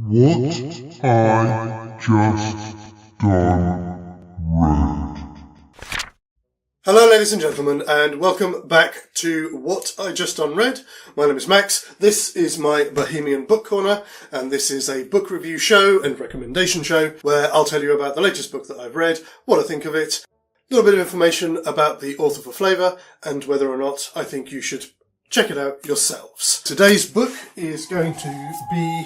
What I Just Done Read. Hello ladies and gentlemen, and welcome back to What I Just Done Read. My name is Max, this is my Bohemian Book Corner, and this is a book review show and recommendation show where I'll tell you about the latest book that I've read, what I think of it, a little bit of information about the author for flavour, and whether or not I think you should check it out yourselves. Today's book is going to be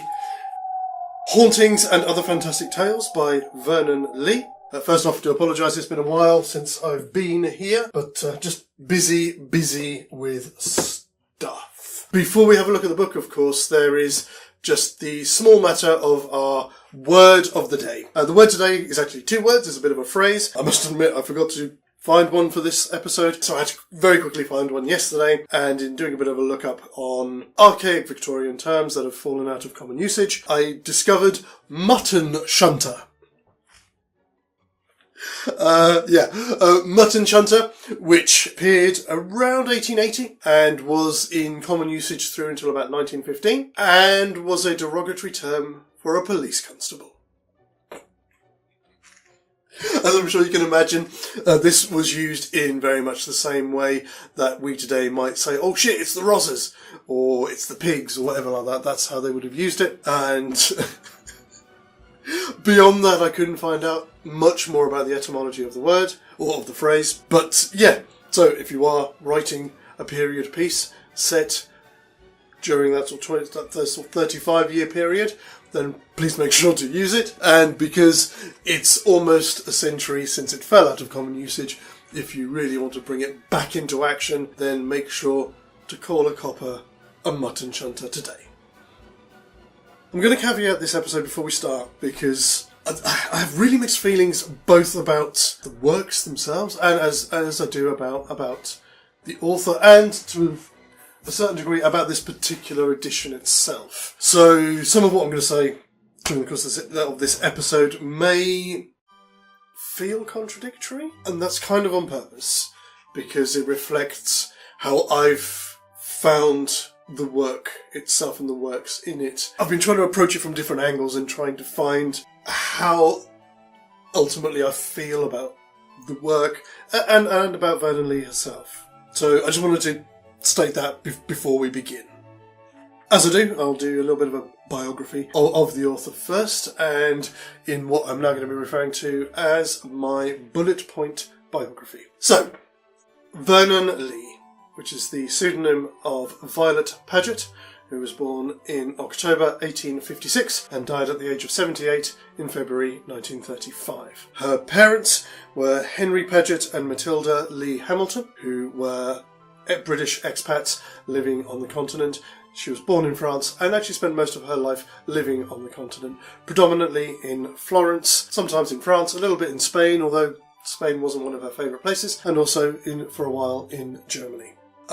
Hauntings and Other Fantastic Tales by Vernon Lee. First off, I do apologise, it's been a while since I've been here, but just busy with stuff. Before we have a look at the book, of course, there is just the small matter of our word of the day. The word today is actually two words, it's a bit of a phrase. I must admit, I forgot to find one for this episode, so I had to very quickly find one yesterday, and in doing a bit of a look up on archaic Victorian terms that have fallen out of common usage, I discovered mutton shunter. Mutton shunter, which appeared around 1880 and was in common usage through until about 1915, and was a derogatory term for a police constable. As I'm sure you can imagine, this was used in very much the same way that we today might say, oh shit, it's the Rozzers, or it's the pigs, or whatever like that. That's how they would have used it. And beyond that, I couldn't find out much more about the etymology of the word, or of the phrase. But yeah, so if you are writing a period piece set during that sort of 35-year period, then please make sure to use it. And because it's almost a century since it fell out of common usage, if you really want to bring it back into action, then make sure to call a copper a mutton shunter today. I'm going to caveat this episode before we start because I have really mixed feelings both about the works themselves and as I do about the author, and to a certain degree about this particular edition itself. So some of what I'm going to say during the course of this episode may feel contradictory, and that's kind of on purpose because it reflects how I've found the work itself and the works in it. I've been trying to approach it from different angles and trying to find how ultimately I feel about the work and about Vernon Lee herself. So I just wanted to state that before we begin. As I do, I'll do a little bit of a biography of the author first, and in what I'm now going to be referring to as my bullet point biography. So, Vernon Lee, which is the pseudonym of Violet Paget, who was born in October 1856 and died at the age of 78 in February 1935. Her parents were Henry Paget and Matilda Lee Hamilton, who were British expats living on the continent. She was born in France and actually spent most of her life living on the continent, predominantly in Florence, sometimes in France, a little bit in Spain, although Spain wasn't one of her favourite places, and also for a while in Germany.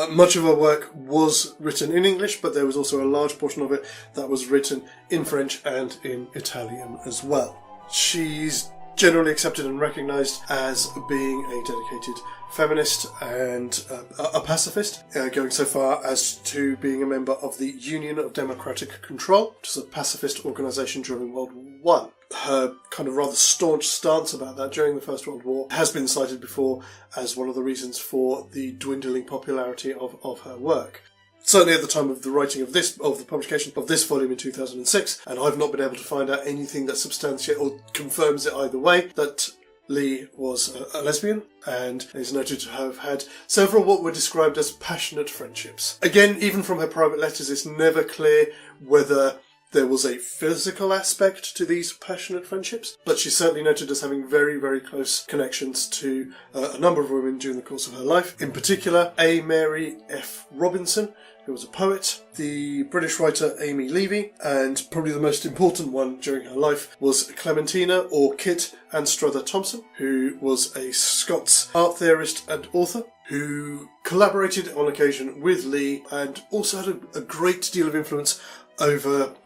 Much of her work was written in English, but there was also a large portion of it that was written in French and in Italian as well. She's generally accepted and recognised as being a dedicated feminist and a pacifist, going so far as to being a member of the Union of Democratic Control, which is a pacifist organisation during World War I. Her kind of rather staunch stance about that during the First World War has been cited before as one of the reasons for the dwindling popularity of her work. Certainly at the time of the writing of the publication of this volume in 2006, and I've not been able to find out anything that substantiates or confirms it either way, that Lee was a lesbian and is noted to have had several what were described as passionate friendships. Again, even from her private letters, it's never clear whether there was a physical aspect to these passionate friendships, but she's certainly noted as having very, very close connections to a number of women during the course of her life. In particular, A. Mary F. Robinson, who was a poet, the British writer Amy Levy, and probably the most important one during her life was Clementina or Kit Anstruther Thompson, who was a Scots art theorist and author, who collaborated on occasion with Lee and also had a great deal of influence over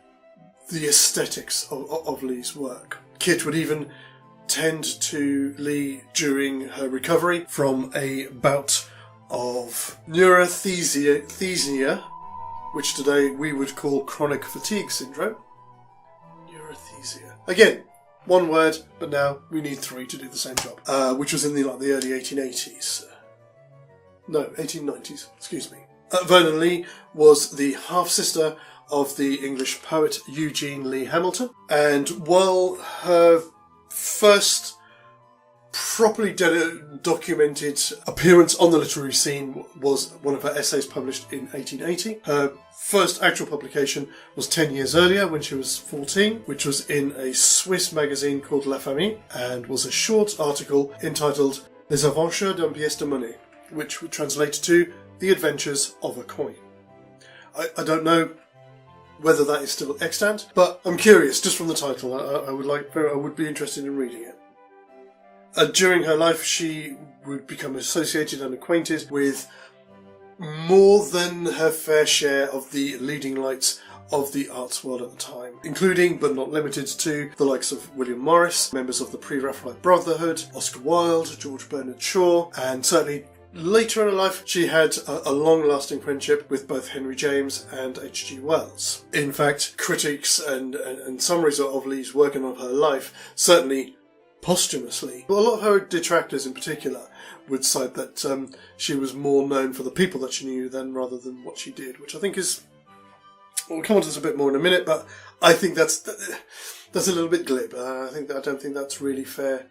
the aesthetics of Lee's work. Kit would even tend to Lee during her recovery from a bout of neurothesia, which today we would call chronic fatigue syndrome. easier. Again, one word, but now we need three to do the same job, which was in the early 1880s. No, 1890s, excuse me. Vernon Lee was the half-sister of the English poet Eugene Lee Hamilton, and while her first properly documented appearance on the literary scene was one of her essays published in 1880, her first actual publication was 10 years earlier when she was 14, which was in a Swiss magazine called La Famille, and was a short article entitled Les Aventures d'une pièce de monnaie, which would translate to The Adventures of a Coin. I don't know whether that is still extant, but I'm curious, just from the title. I would be interested in reading it. During her life, she would become associated and acquainted with more than her fair share of the leading lights of the arts world at the time, including, but not limited to, the likes of William Morris, members of the Pre-Raphaelite Brotherhood, Oscar Wilde, George Bernard Shaw, and certainly later in her life, she had a long-lasting friendship with both Henry James and H.G. Wells. In fact, critics and summaries of Lee's work and of her life, certainly posthumously, but a lot of her detractors in particular would cite that she was more known for the people that she knew rather than what she did, which I think is... We'll come on to this a bit more in a minute, but I think that's a little bit glib. I don't think that's really fair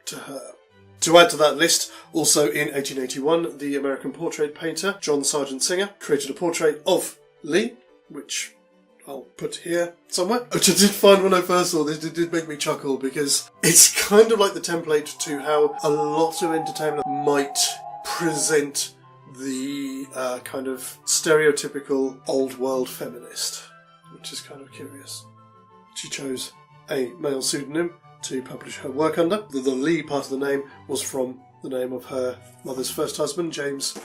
to her. To add to that list, also in 1881, the American portrait painter John Sargent Singer created a portrait of Lee, which I'll put here somewhere, which I did find when I first saw this. It did make me chuckle because it's kind of like the template to how a lot of entertainment might present the kind of stereotypical old world feminist, which is kind of curious. She chose a male pseudonym to publish her work under. The Lee part of the name was from the name of her mother's first husband, James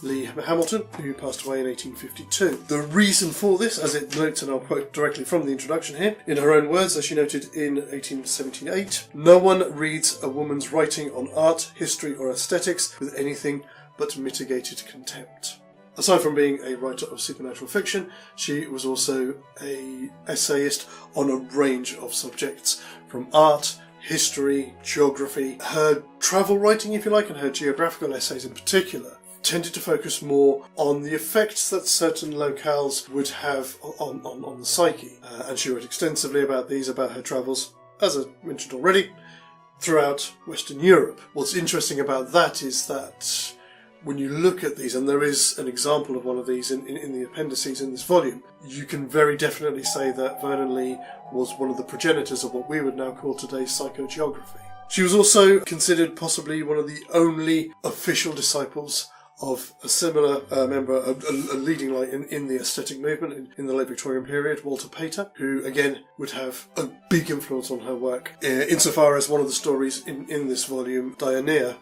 Lee Hamilton, who passed away in 1852. The reason for this, as it notes, and I'll quote directly from the introduction here, in her own words, as she noted in 1878, "No one reads a woman's writing on art, history or aesthetics with anything but mitigated contempt." Aside from being a writer of supernatural fiction, she was also an essayist on a range of subjects, from art, history, geography. Her travel writing, if you like, and her geographical essays in particular, tended to focus more on the effects that certain locales would have on the psyche. And she wrote extensively about her travels, as I mentioned already, throughout Western Europe. What's interesting about that is that when you look at these, and there is an example of one of these in the appendices in this volume, you can very definitely say that Vernon Lee was one of the progenitors of what we would now call today's psychogeography. She was also considered possibly one of the only official disciples of a similar member, a leading light in the aesthetic movement in the late Victorian period, Walter Pater, who again would have a big influence on her work, insofar as one of the stories in this volume, Dionea,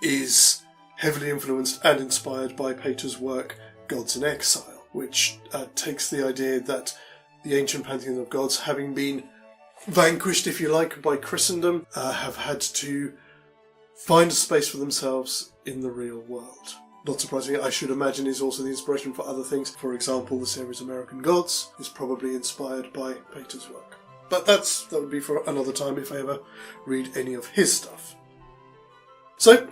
is heavily influenced and inspired by Pater's work, Gods in Exile, which takes the idea that the ancient pantheon of gods, having been vanquished, if you like, by Christendom, have had to find a space for themselves in the real world. Not surprisingly, I should imagine is also the inspiration for other things. For example, the series American Gods is probably inspired by Pater's work. But that would be for another time if I ever read any of his stuff. So,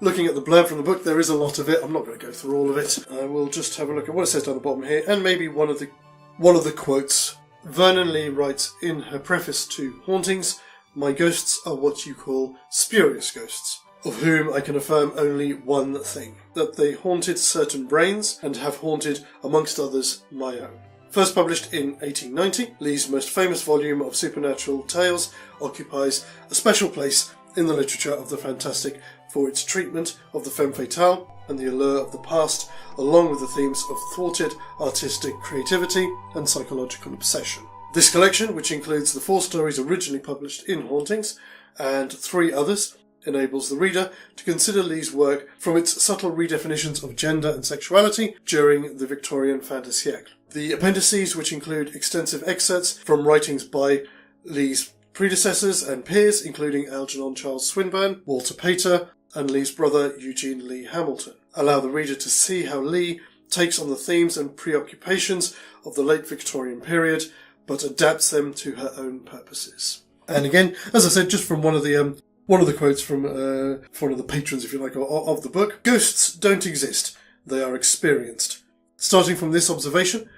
looking at the blurb from the book, there is a lot of it. I'm not going to go through all of it. I will just have a look at what it says down the bottom here, and maybe one of the quotes. Vernon Lee writes in her preface to Hauntings, "My ghosts are what you call spurious ghosts, of whom I can affirm only one thing, that they haunted certain brains and have haunted, amongst others, my own." First published in 1890, Lee's most famous volume of supernatural tales occupies a special place in the literature of the fantastic for its treatment of the femme fatale and the allure of the past, along with the themes of thwarted artistic creativity and psychological obsession. This collection, which includes the 4 stories originally published in Hauntings and 3 others, enables the reader to consider Lee's work from its subtle redefinitions of gender and sexuality during the Victorian fin de siècle. The appendices, which include extensive excerpts from writings by Lee's predecessors and peers, including Algernon Charles Swinburne, Walter Pater, and Lee's brother Eugene Lee Hamilton, allow the reader to see how Lee takes on the themes and preoccupations of the late Victorian period but adapts them to her own purposes. And again, as I said, just from one of the quotes from one of the patrons, if you like, of the book, ghosts don't exist. They are experienced. Starting from this observation,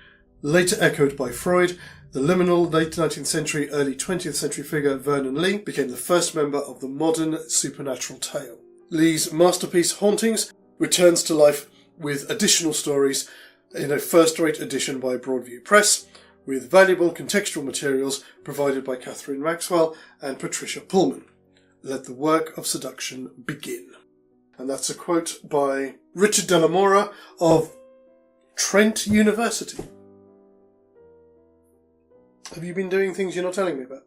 later echoed by Freud, the liminal late 19th century, early 20th century figure Vernon Lee became the first member of the modern supernatural tale. Lee's masterpiece Hauntings returns to life with additional stories in a first-rate edition by Broadview Press, with valuable contextual materials provided by Catherine Maxwell and Patricia Pullman. Let the work of seduction begin. And that's a quote by Richard de la Mora of Trent University. Have you been doing things you're not telling me about?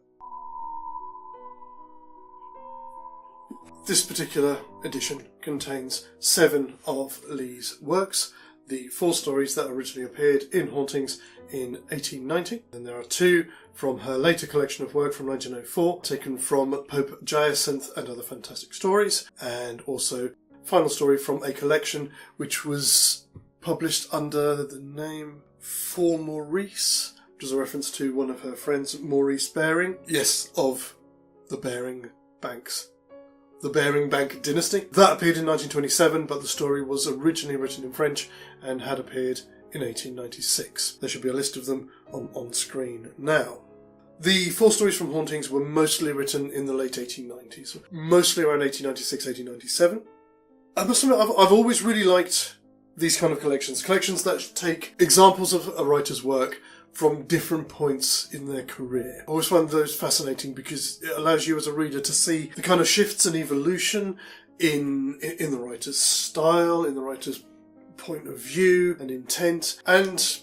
This particular edition contains 7 of Lee's works, the 4 stories that originally appeared in Hauntings in 1890. Then there are 2 from her later collection of work from 1904, taken from Pope Jacinth and Other Fantastic Stories, and also final story from a collection which was published under the name For Maurice, which is a reference to one of her friends, Maurice Baring. Yes, of the Baring Banks. The Baring Bank dynasty. That appeared in 1927, but the story was originally written in French and had appeared in 1896. There should be a list of them on screen now. The 4 stories from Hauntings were mostly written in the late 1890s, mostly around 1896, 1897. I must admit, I've always really liked these kind of collections that take examples of a writer's work from different points in their career. I always find those fascinating because it allows you as a reader to see the kind of shifts and evolution in the writer's style, in the writer's point of view and intent, and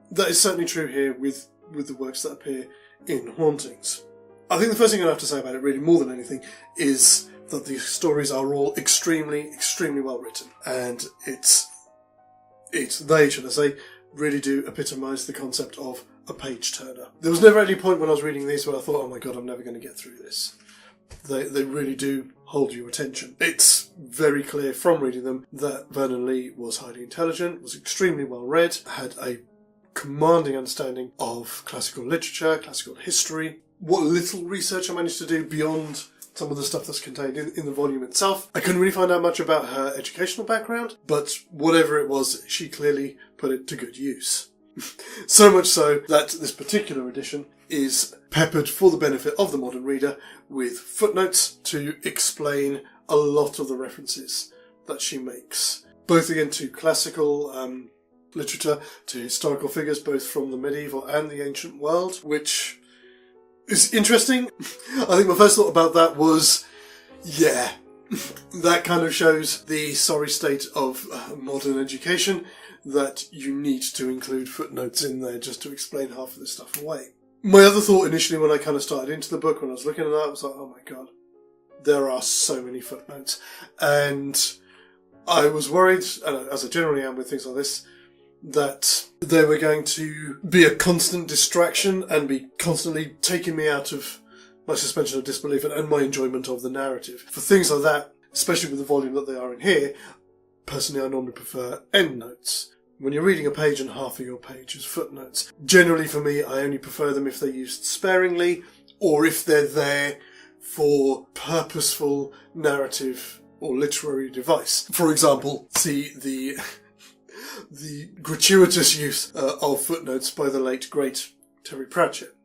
that is certainly true here with the works that appear in Hauntings. I think the first thing I have to say about it, really more than anything, is that the stories are all extremely, extremely well written, and they, should I say, really do epitomise the concept of a page-turner. There was never any point when I was reading these where I thought, oh my god, I'm never going to get through this. They really do hold your attention. It's very clear from reading them that Vernon Lee was highly intelligent, was extremely well read, had a commanding understanding of classical literature, classical history. What little research I managed to do beyond some of the stuff that's contained in the volume itself, I couldn't really find out much about her educational background, but whatever it was, she clearly put it to good use. So much so that this particular edition is peppered for the benefit of the modern reader with footnotes to explain a lot of the references that she makes, both again to classical literature, to historical figures both from the medieval and the ancient world, which is interesting. I think my first thought about that was, yeah, that kind of shows the sorry state of modern education, that you need to include footnotes in there just to explain half of this stuff away. My other thought initially when I kind of started into the book, when I was looking at that, I was like, oh my god, there are so many footnotes. And I was worried, as I generally am with things like this, that they were going to be a constant distraction and be constantly taking me out of my suspension of disbelief and my enjoyment of the narrative. For things like that, especially with the volume that they are in here, personally I normally prefer endnotes. When you're reading a page and half of your page is footnotes. Generally for me, I only prefer them if they're used sparingly or if they're there for purposeful narrative or literary device. For example, see the gratuitous use of footnotes by the late, great Terry Pratchett.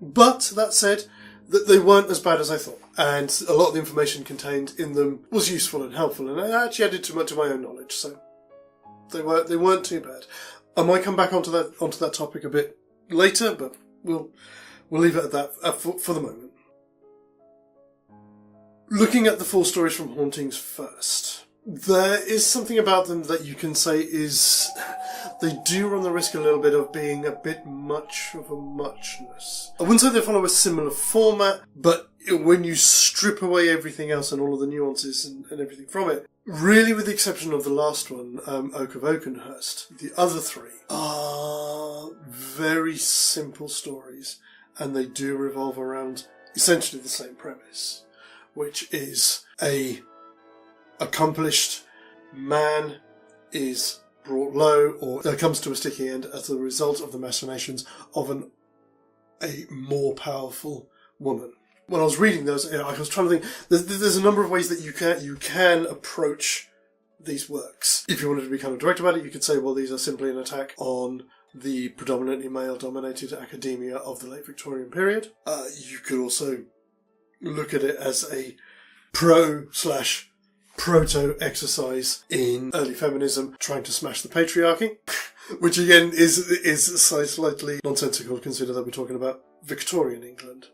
But, that said, they weren't as bad as I thought, and a lot of the information contained in them was useful and helpful, and I actually added to my own knowledge, so they weren't too bad. I might come back onto that topic a bit later, but we'll leave it at that for the moment. Looking at the 4 stories from Hauntings first, there is something about them that you can say is... they do run the risk a little bit of being a bit much of a muchness. I wouldn't say they follow a similar format, but when you strip away everything else and all of the nuances and everything from it, really with the exception of the last one, Oak of Oakenhurst, the other 3 are very simple stories, and they do revolve around essentially the same premise, which is a accomplished man is brought low or comes to a sticky end as a result of the machinations of an a more powerful woman. When I was reading those, I was trying to think, there's a number of ways that you can approach these works. If you wanted to be kind of direct about it, you could say, well, these are simply an attack on the predominantly male-dominated academia of the late Victorian period. You could also look at it as a proto exercise in early feminism, trying to smash the patriarchy, which again is slightly nonsensical, consider that we're talking about Victorian England.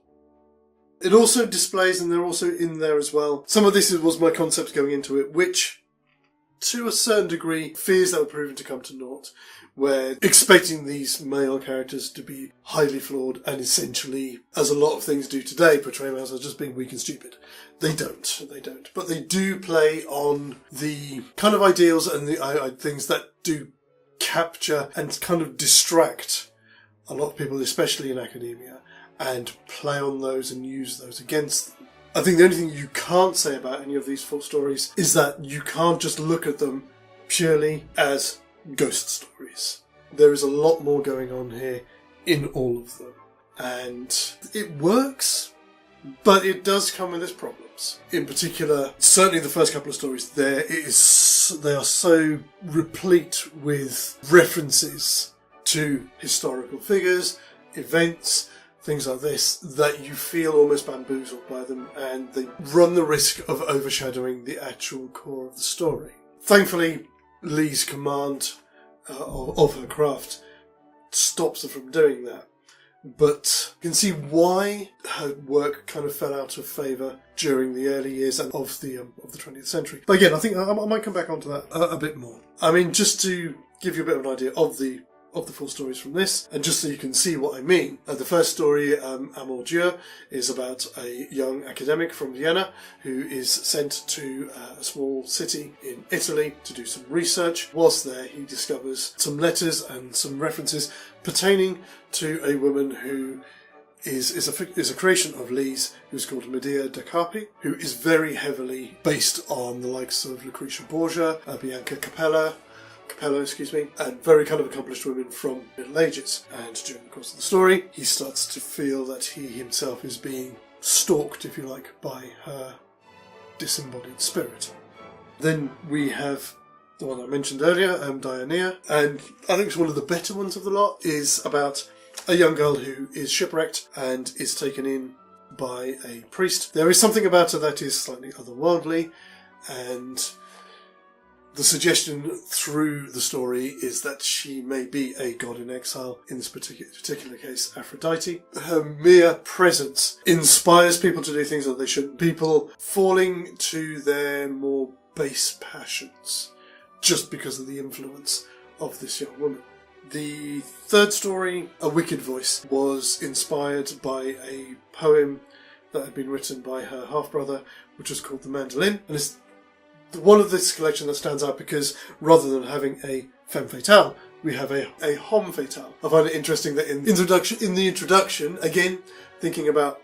It also displays, and they're also in there as well, some of this was my concept going into it, which, to a certain degree, fears that were proven to come to naught, where expecting these male characters to be highly flawed and essentially, as a lot of things do today, portray males as just being weak and stupid. They don't. But they do play on the kind of ideals and the things that do capture and kind of distract a lot of people, especially in academia, and play on those and use those against them. I think the only thing you can't say about any of these full stories is that you can't just look at them purely as ghost stories. There is a lot more going on here in all of them. And it works, but it does come with its problems. In particular, certainly the first couple of stories, they are so replete with references to historical figures, events, things like this, that you feel almost bamboozled by them, and they run the risk of overshadowing the actual core of the story. Thankfully, Lee's command of her craft stops her from doing that. But you can see why her work kind of fell out of favour during the early years of the 20th century. But again, I think I might come back onto that a bit more. I mean, just to give you a bit of an idea of the full stories from this, and just so you can see what I mean. The first story, Amour Dieu, is about a young academic from Vienna who is sent to a small city in Italy to do some research. Whilst there, he discovers some letters and some references pertaining to a woman who is a creation of Lee's, who's called Medea da Carpi, who is very heavily based on the likes of Lucretia Borgia, Bianca Capello, and very kind of accomplished women from the Middle Ages. And during the course of the story, he starts to feel that he himself is being stalked, if you like, by her disembodied spirit. Then we have the one I mentioned earlier, Dianea, and I think it's one of the better ones of the lot, is about a young girl who is shipwrecked and is taken in by a priest. There is something about her that is slightly otherworldly, and the suggestion through the story is that she may be a god in exile, in this particular case, Aphrodite. Her mere presence inspires people to do things that they shouldn't. People falling to their more base passions just because of the influence of this young woman. The third story, A Wicked Voice, was inspired by a poem that had been written by her half-brother, which was called The Mandolin, and it's one of this collection that stands out because rather than having a femme fatale, we have a homme fatale. I find it interesting that in the introduction, again, thinking about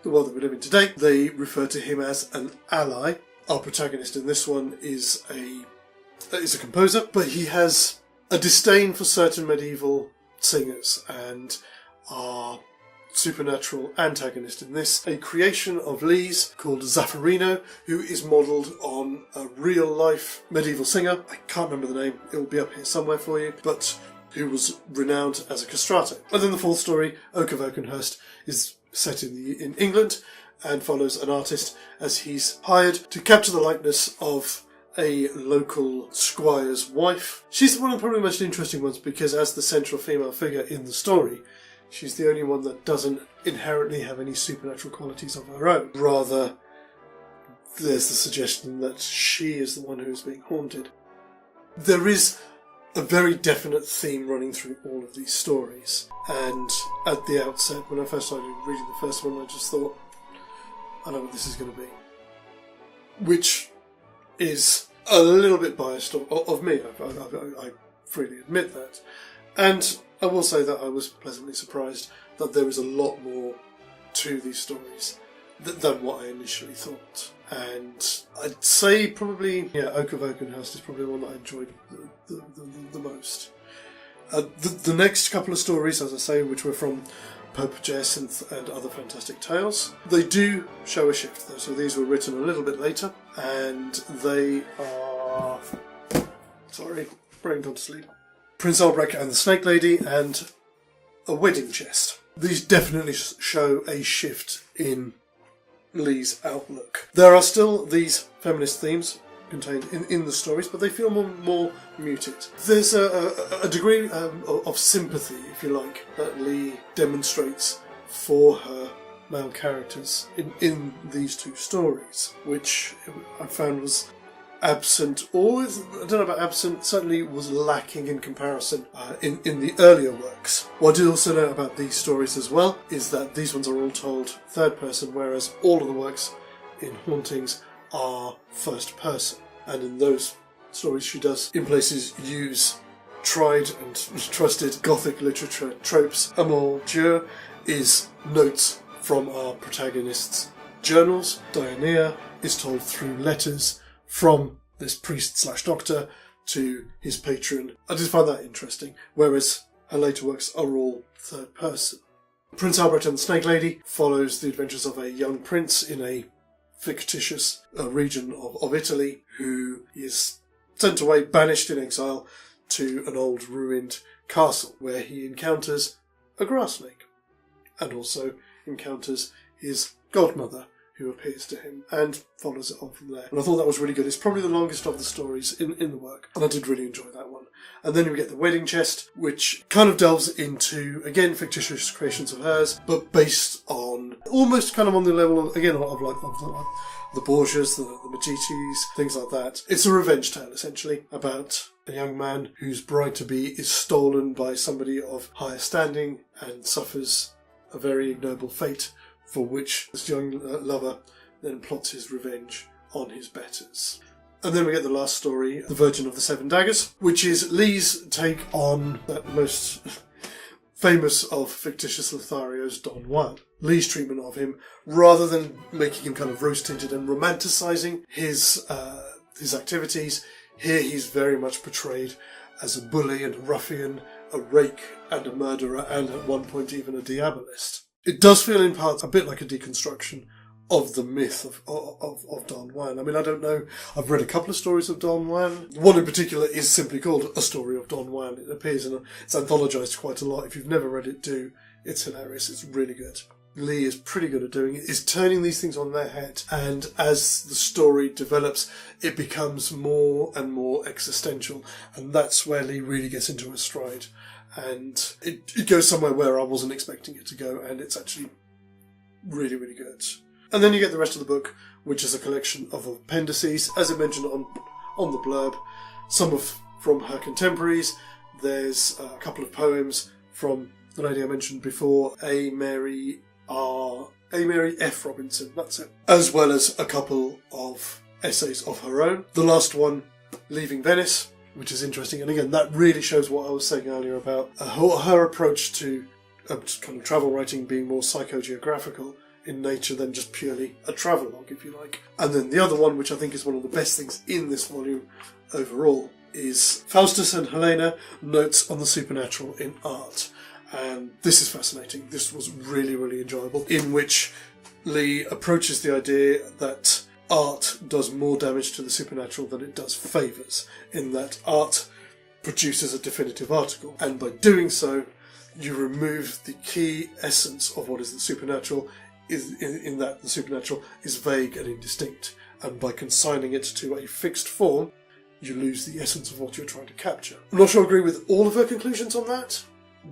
the world that we live in today, they refer to him as an ally. Our protagonist in this one is a composer, but he has a disdain for certain medieval singers, and our supernatural antagonist in this, a creation of Lee's called Zaffarino, who is modelled on a real-life medieval singer. I can't remember the name, it'll be up here somewhere for you, but who was renowned as a castrato. And then the fourth story, Oak of Oakenhurst, is set in England and follows an artist as he's hired to capture the likeness of a local squire's wife. She's one of the probably most interesting ones because as the central female figure in the story, she's the only one that doesn't inherently have any supernatural qualities of her own. Rather, there's the suggestion that she is the one who is being haunted. There is a very definite theme running through all of these stories. And at the outset, when I first started reading the first one, I just thought, I know what this is going to be. Which is a little bit biased of me. I freely admit that. And I will say that I was pleasantly surprised that there is a lot more to these stories than what I initially thought. And I'd say probably, Oak of Oakenhurst is probably the one that I enjoyed the most. The next couple of stories, as I say, which were from Pope Jacinth and Other Fantastic Tales. They do show a shift though, so these were written a little bit later, and they are... Sorry, brain gone to sleep. Prince Albrecht and the Snake Lady and a wedding chest. These definitely show a shift in Lee's outlook. There are still these feminist themes contained in the stories, but they feel more muted. There's a degree of sympathy, if you like, that Lee demonstrates for her male characters in these two stories, which I found was absent, or I don't know about absent, certainly was lacking in comparison in the earlier works. What I do also know about these stories as well is that these ones are all told third person, whereas all of the works in Hauntings are first person. And in those stories she does in places use tried and trusted Gothic literature tropes. A mon Dieu is notes from our protagonists' journals. Diana is told through letters from this priest/doctor to his patron. I just find that interesting, whereas her later works are all third person. Prince Albrecht and the Snake Lady follows the adventures of a young prince in a fictitious region of Italy who is sent away, banished in exile to an old ruined castle where he encounters a grass snake and also encounters his godmother, who appears to him, and follows it on from there. And I thought that was really good. It's probably the longest of the stories in the work, and I did really enjoy that one. And then we get the wedding chest, which kind of delves into, again, fictitious creations of hers, but based on, almost kind of on the level of, again, of the Borgias, the Medicis, things like that. It's a revenge tale, essentially, about a young man whose bride-to-be is stolen by somebody of higher standing and suffers a very ignoble fate, for which this young lover then plots his revenge on his betters. And then we get the last story, The Virgin of the Seven Daggers, which is Lee's take on that most famous of fictitious Lotharios, Don Juan. Lee's treatment of him, rather than making him kind of rose-tinted and romanticising his activities, here he's very much portrayed as a bully and a ruffian, a rake and a murderer, and at one point even a diabolist. It does feel in parts a bit like a deconstruction of the myth of Don Juan. I mean, I don't know. I've read a couple of stories of Don Juan. One in particular is simply called A Story of Don Juan. It appears and it's anthologized quite a lot. If you've never read it, do. It's hilarious. It's really good. Lee is pretty good at doing it, is turning these things on their head. And as the story develops, it becomes more and more existential. And that's where Lee really gets into her stride. And it goes somewhere where I wasn't expecting it to go, and it's actually really, really good. And then you get the rest of the book, which is a collection of appendices, as I mentioned on the blurb. Some from her contemporaries. There's a couple of poems from the lady I mentioned before, A. Mary F. Robinson, that's it. As well as a couple of essays of her own. The last one, Leaving Venice, which is interesting. And again, that really shows what I was saying earlier about her approach to kind of travel writing being more psychogeographical in nature than just purely a travelogue, if you like. And then the other one, which I think is one of the best things in this volume overall, is Faustus and Helena, Notes on the Supernatural in Art. And this is fascinating. This was really, really enjoyable, in which Lee approaches the idea that art does more damage to the supernatural than it does favours, in that art produces a definitive article, and by doing so you remove the key essence of what is the supernatural, in that the supernatural is vague and indistinct, and by consigning it to a fixed form you lose the essence of what you're trying to capture. I'm not sure I agree with all of her conclusions on that,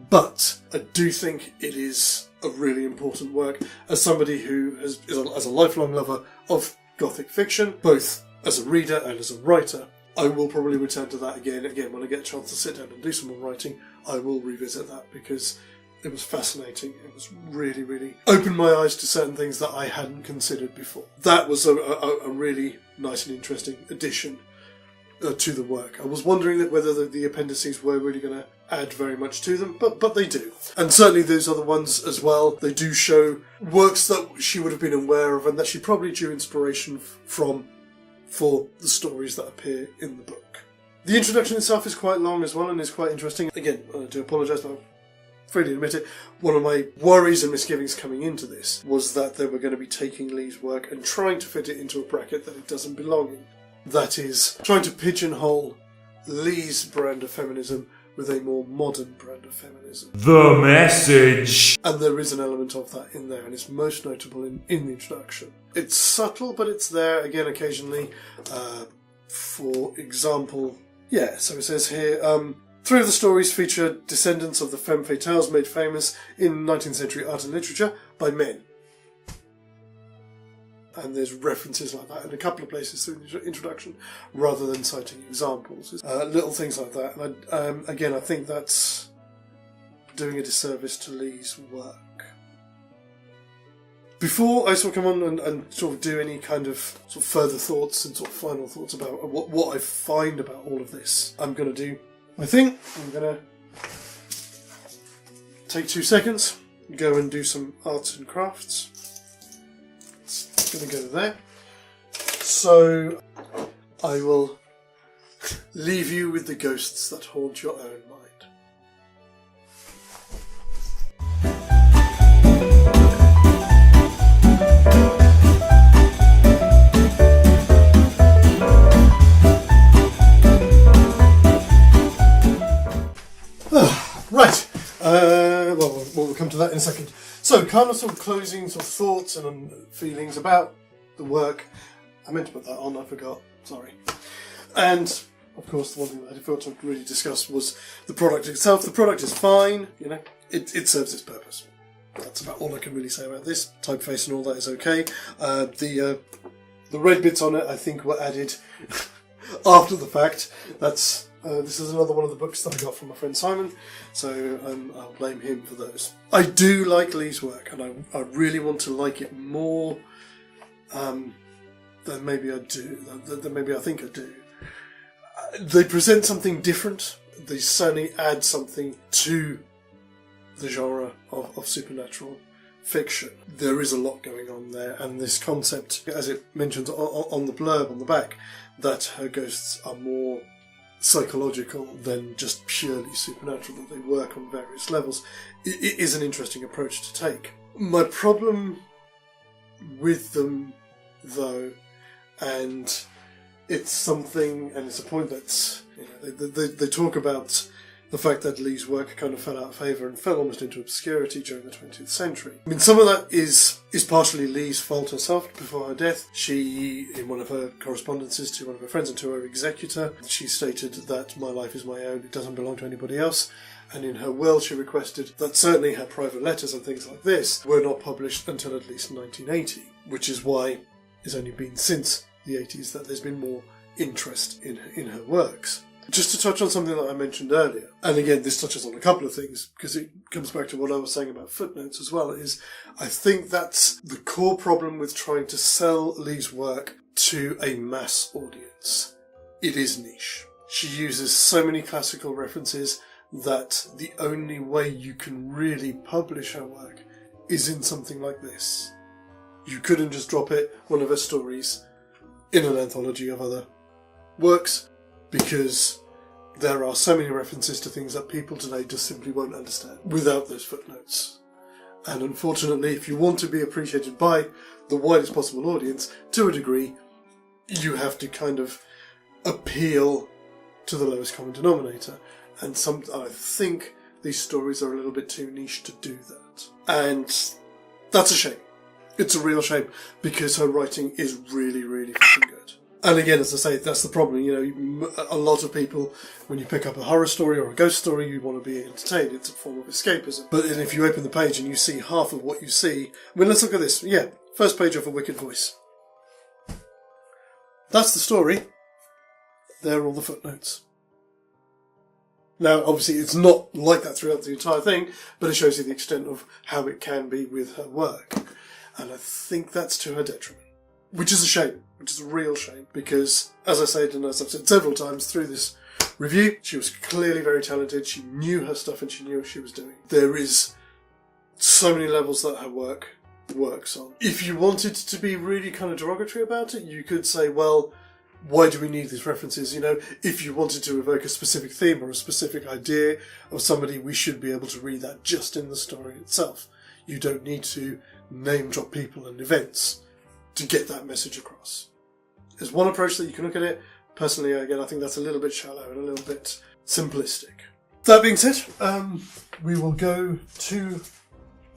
but I do think it is a really important work. As somebody who is a lifelong lover of Gothic fiction, both as a reader and as a writer, I will probably return to that again when I get a chance to sit down and do some more writing. I will revisit that because it was fascinating. It was really, really opened my eyes to certain things that I hadn't considered before. That was a really nice and interesting addition to the work. I was wondering whether the appendices were really going to add very much to them, but they do. And certainly those other ones as well, they do show works that she would have been aware of and that she probably drew inspiration from for the stories that appear in the book. The introduction itself is quite long as well and is quite interesting. Again, I do apologise, but freely admit it, one of my worries and misgivings coming into this was that they were going to be taking Lee's work and trying to fit it into a bracket that it doesn't belong in. That is, trying to pigeonhole Lee's brand of feminism with a more modern brand of feminism. The message! And there is an element of that in there, and it's most notable in the introduction. It's subtle, but it's there, again, occasionally. For example, so it says here, three of the stories feature descendants of the femme fatales made famous in 19th century art and literature by men. And there's references like that in a couple of places through the introduction, rather than citing examples. Little things like that. And again, I think that's doing a disservice to Lee's work. Before I sort of come on and sort of do any kind of sort of further thoughts and sort of final thoughts about what I find about all of this, I'm going to do my thing. I'm going to take 2 seconds, go and do some arts and crafts. Going to go there. So I will leave you with the ghosts that haunt your own mind. Right. Well, we'll come to that in a second. So, kind of sort of closing sort of thoughts and feelings about the work. I meant to put that on, I forgot. Sorry. And, of course, the one thing that I felt to really discuss was the product itself. The product is fine, you know, it serves its purpose. That's about all I can really say about this. Typeface and all that is okay. The red bits on it, I think, were added after the fact. That's... this is another one of the books that I got from my friend Simon, so I'll blame him for those. I do like Lee's work, and I really want to like it more than maybe I do, than maybe I think I do. They present something different. They certainly add something to the genre of supernatural fiction. There is a lot going on there, and this concept, as it mentions on the blurb on the back, that her ghosts are more psychological than just purely supernatural, that they work on various levels, it is an interesting approach to take. My problem with them, though, and it's something, and it's a point that, you know, they talk about the fact that Lee's work kind of fell out of favour and fell almost into obscurity during the 20th century. I mean, some of that is partially Lee's fault herself. Before her death, she, in one of her correspondences to one of her friends and to her executor, she stated that my life is my own, it doesn't belong to anybody else. And in her will, she requested that certainly her private letters and things like this were not published until at least 1980, which is why it's only been since the 80s that there's been more interest in her works. Just to touch on something that I mentioned earlier, and again this touches on a couple of things because it comes back to what I was saying about footnotes as well, is I think that's the core problem with trying to sell Lee's work to a mass audience. It is niche. She uses so many classical references that the only way you can really publish her work is in something like this. You couldn't just drop it, one of her stories, in an anthology of other works, because there are so many references to things that people today just simply won't understand without those footnotes. And unfortunately, if you want to be appreciated by the widest possible audience, to a degree, you have to kind of appeal to the lowest common denominator. And I think these stories are a little bit too niche to do that. And that's a shame. It's a real shame, because her writing is really, really fucking good. And again, as I say, that's the problem. You know, a lot of people, when you pick up a horror story or a ghost story, you want to be entertained. It's a form of escapism. But then if you open the page and you see half of what you see... I mean, let's look at this. Yeah, first page of A Wicked Voice. That's the story. There are all the footnotes. Now, obviously, it's not like that throughout the entire thing, but it shows you the extent of how it can be with her work. And I think that's to her detriment. Which is a shame. Which is a real shame. Because, as I said, and as I've said several times through this review, she was clearly very talented. She knew her stuff and she knew what she was doing. There is so many levels that her work works on. If you wanted to be really kind of derogatory about it, you could say, well, why do we need these references? You know, if you wanted to evoke a specific theme or a specific idea of somebody, we should be able to read that just in the story itself. You don't need to name drop people and events to get that message across. There's one approach that you can look at it. Personally, again, I think that's a little bit shallow and a little bit simplistic. That being said, we will go to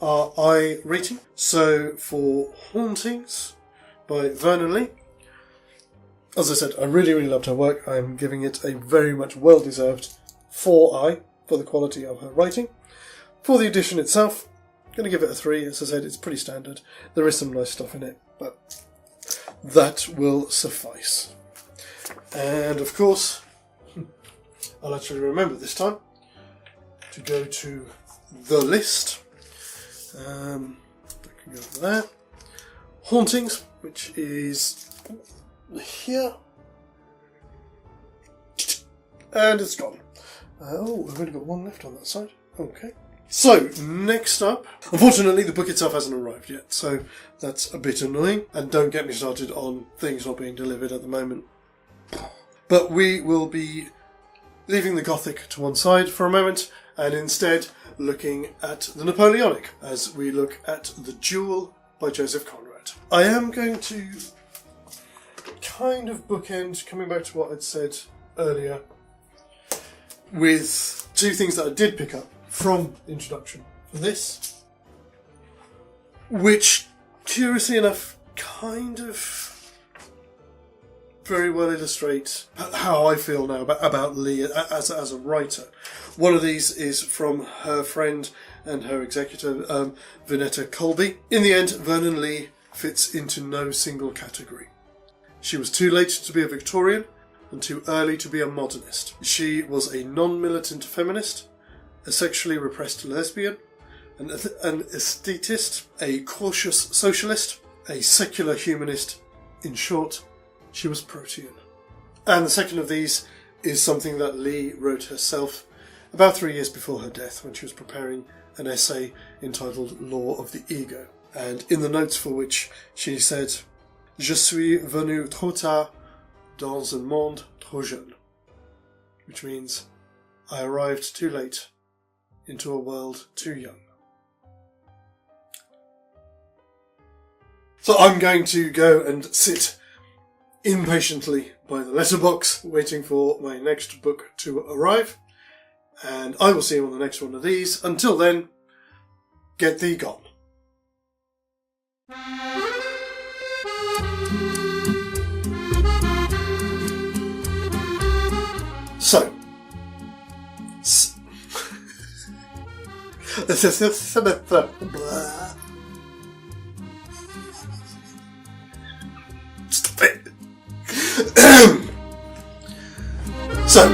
our I rating. So for Hauntings by Vernon Lee, as I said, I really, really loved her work. I'm giving it a very much well-deserved 4i for the quality of her writing. For the edition itself, I'm going to give it a 3. As I said, it's pretty standard. There is some nice stuff in it, but that will suffice. And of course, I'll actually remember this time to go to the list. I can go over there. Hauntings, which is here. And it's gone. Oh, I've only got one left on that side. Okay. So, next up, unfortunately the book itself hasn't arrived yet, so that's a bit annoying. And don't get me started on things not being delivered at the moment. But we will be leaving the Gothic to one side for a moment, and instead looking at the Napoleonic, as we look at The Duel by Joseph Conrad. I am going to kind of bookend, coming back to what I'd said earlier, with two things that I did pick up from the introduction for this, which, curiously enough, kind of very well illustrate how I feel now about Lee as a writer. One of these is from her friend and her executor, Vinetta Colby. In the end, Vernon Lee fits into no single category. She was too late to be a Victorian and too early to be a modernist. She was a non-militant feminist, a sexually repressed lesbian, an aesthetist, a cautious socialist, a secular humanist. In short, she was protean. And the second of these is something that Lee wrote herself about 3 years before her death, when she was preparing an essay entitled Law of the Ego. And in the notes for which she said, Je suis venu trop tard dans un monde trop jeune, which means I arrived too late into a world too young. So I'm going to go and sit impatiently by the letterbox, waiting for my next book to arrive, and I will see you on the next one of these. Until then, get thee gone. So, stop it. So,